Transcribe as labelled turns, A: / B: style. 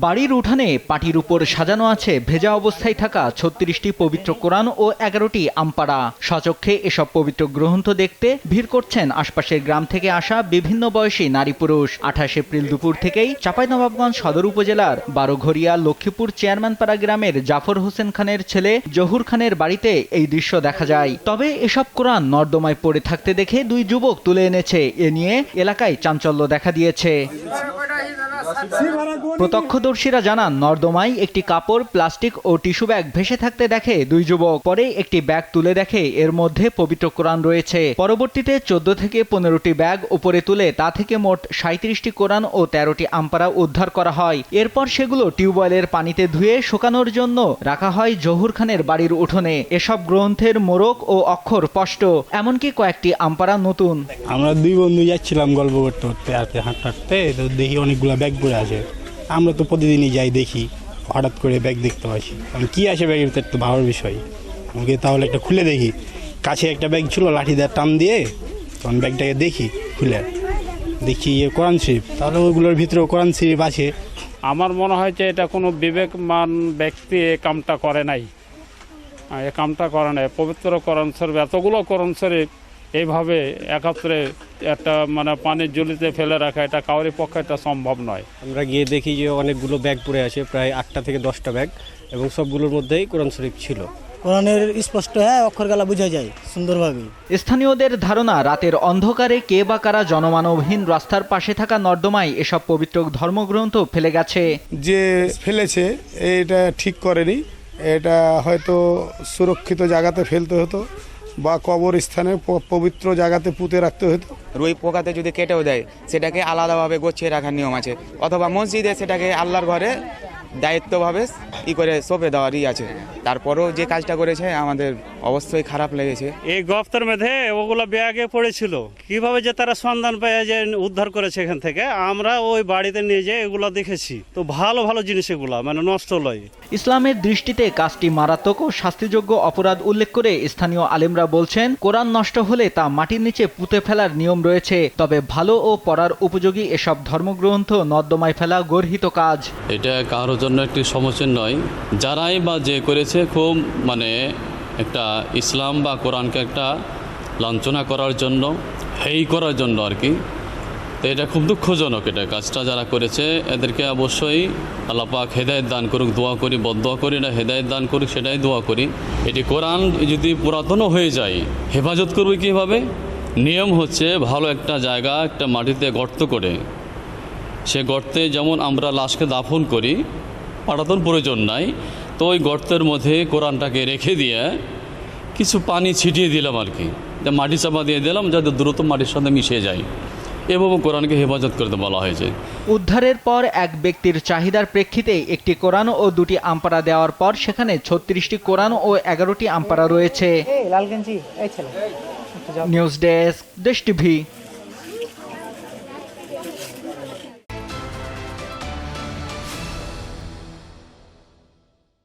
A: বাড়ির উঠানে পাটির উপর সাজানো আছে ভেজা অবস্থায় থাকা ৩৬টি পবিত্র কোরআন ও ১১টি আমপাড়া। সচক্ষে এসব পবিত্র গ্রন্থ দেখতে ভিড় করছেন আশপাশের গ্রাম থেকে আসা বিভিন্ন বয়সী নারী পুরুষ। ২৮ এপ্রিল দুপুর থেকেই চাঁপাইনবাবগঞ্জ সদর উপজেলার বারোঘরিয়া লক্ষ্মীপুর চেয়ারম্যানপাড়া গ্রামের জাফর হোসেন খানের ছেলে জহুর খানের বাড়িতে এই দৃশ্য দেখা যায়। তবে এসব কোরআন নর্দমায় পড়ে থাকতে দেখে দুই যুবক তুলে এনেছে। এ নিয়ে এলাকায় চাঞ্চল্য দেখা দিয়েছে। প্রত্যক্ষদর্শীরা জানান, নর্দমায় একটি কাপড়, প্লাস্টিক ও টিস্যু ব্যাগ ভেসে থাকতে দেখে দুই যুবক। পরে একটি ব্যাগ তুলে দেখে এর মধ্যে পবিত্র কোরআন রয়েছে। পরবর্তীতে ১৪ থেকে ১৫টি ব্যাগ উপরে তুলে তা থেকে মোট ৩৭টি কোরআন ও ১৩টি আমপারা উদ্ধার করা হয়। এরপর সেগুলো টিউবওয়েলের পানিতে ধুয়ে শুকানোর জন্য রাখা হয় জহুর খানের বাড়ির উঠোনে। এসব গ্রন্থের মোড়ক ও অক্ষর স্পষ্ট, এমনকি কয়েকটি আমপারা নতুন।
B: আমরা দুই বন্ধু যাচ্ছিলাম গল্প করতে করতে হাঁটতে হাঁটতে, তো দেখি অনেকগুলো ব্যাগ পড়ে আছে। আমরা তো প্রতিদিনই যাই, দেখি হঠাৎ করে ব্যাগ দেখতে পাচ্ছি। কি আছে ব্যাগের ভিতরে, তো ভাবার বিষয়। আমাকে তাহলে একটা খুলে দেখি, কাছে একটা ব্যাগ ছিল, লাঠি দিয়ে টান দিয়ে তখন ব্যাগটাকে দেখি, খুলে দেখি কোরআন শরীফ। তাহলে ওইগুলোর ভিতরেও কোরআন শরীফ আছে।
C: আমার মনে হয় যে এটা কোনো বিবেকমান ব্যক্তি এ কামটা করে নাই। পবিত্র কোরআন শরীফ, এতগুলো কোরআন শরীফ এইভাবে একত্রে একটা পানির ঝুলিতে ফেলে রাখা, এটা কাউরি পক্ষে এটা সম্ভব নয়।
D: আমরা গিয়ে দেখি যে অনেকগুলো ব্যাগ পড়ে আছে, প্রায় ৮টা থেকে 10টা ব্যাগ, এবং সবগুলোর মধ্যেই কোরআন শরীফ ছিল।
E: কোরআনের স্পষ্ট অক্ষরগুলো বোঝা যায় সুন্দরভাবে।
A: স্থানীয়দের ধারণা, রাতের অন্ধকারে কে বা কারা জনমানবহীন রাস্তার পাশে থাকা নর্দমায় এসব পবিত্র ধর্মগ্রন্থ ফেলে গেছে।
F: যে ফেলেছে এটা ঠিক করেনি, এটা হয়তো সুরক্ষিত জায়গাতে ফেলতে হতো বা কবরস্থানে পবিত্র জায়গাতে পুঁতে রাখতে হতো।
G: রুই পোকাতে যদি কেটেও দেয়, সেটাকে আলাদাভাবে গোছিয়ে রাখার নিয়ম আছে, অথবা মসজিদে সেটাকে আল্লাহর ঘরে দায়িত্বভাবে করে সঁপে দেওয়ারই আছে। তারপরেও যে কাজটা করেছে আমাদের অবশ্যই খারাপ লেগেছে।
C: এই গর্তের মধ্যে ওগুলো ব্যাগে পড়েছিল, কিভাবে যে তারা সন্ধান পেয়ে যে উদ্ধার করেছে এখান থেকে, আমরা ওই বাড়িতে নিয়ে যেয়ে এগুলো দেখেছি। তো ভালো ভালো জিনিস এগুলো নষ্ট নয়।
A: ইসলামের দৃষ্টিতে কাজটি মারাত্মক ও শাস্তিযোগ্য অপরাধ উল্লেখ করে স্থানীয় আলেমরা বলছেন, কোরআন নষ্ট হলে তা মাটির নিচে পুঁতে ফেলার নিয়ম রয়েছে। তবে ভালো ও পড়ার উপযোগী এসব ধর্মগ্রন্থ নর্দমায় ফেলা গর্হিত কাজ।
H: এটা কারোর জন্য একটি সমীচীন নয়। যারাই বা যে করেছে, খুব একটা ইসলাম বা কোরআনকে একটা লাঞ্ছনা করার জন্য, হেয় করার জন্য আর কি। তো এটা খুব দুঃখজনক। এটা কাজটা যারা করেছে এদেরকে অবশ্যই আল্লাহ পাক হেদায়েত দান করুক, দোয়া করি, বদদোয়া করি না, হেদায়েত দান করুক সেটাই দোয়া করি। এটি কোরআন যদি পুরাতনও হয়ে যায়, হেফাজত করবে কীভাবে? নিয়ম হচ্ছে ভালো একটা জায়গা, একটা মাটিতে গর্ত করে, সে গর্তে যেমন আমরা লাশকে দাফন করি, পাঠাতন প্রয়োজন নাই, তো ওই গর্তের মধ্যে কোরআনটাকে রেখে দিয়ে কিছু পানি ছিটিয়ে দিলাম আর কি, মাটি চাপা দিয়ে দিলাম যাতে দ্রুত মাটির সাথে মিশে যায়। এভাবে কোরআনকে হেফাজত করতে বলা হয়েছে।
A: উদ্ধারের পর এক ব্যক্তির চাহিদার প্রেক্ষিতে একটি কোরআন ও 2টি আমপারা দেওয়ার পর সেখানে 36টি কোরআন ও 11টি আমপারা রয়েছে। নিউজ ডেস্ক, দেশ টিভি।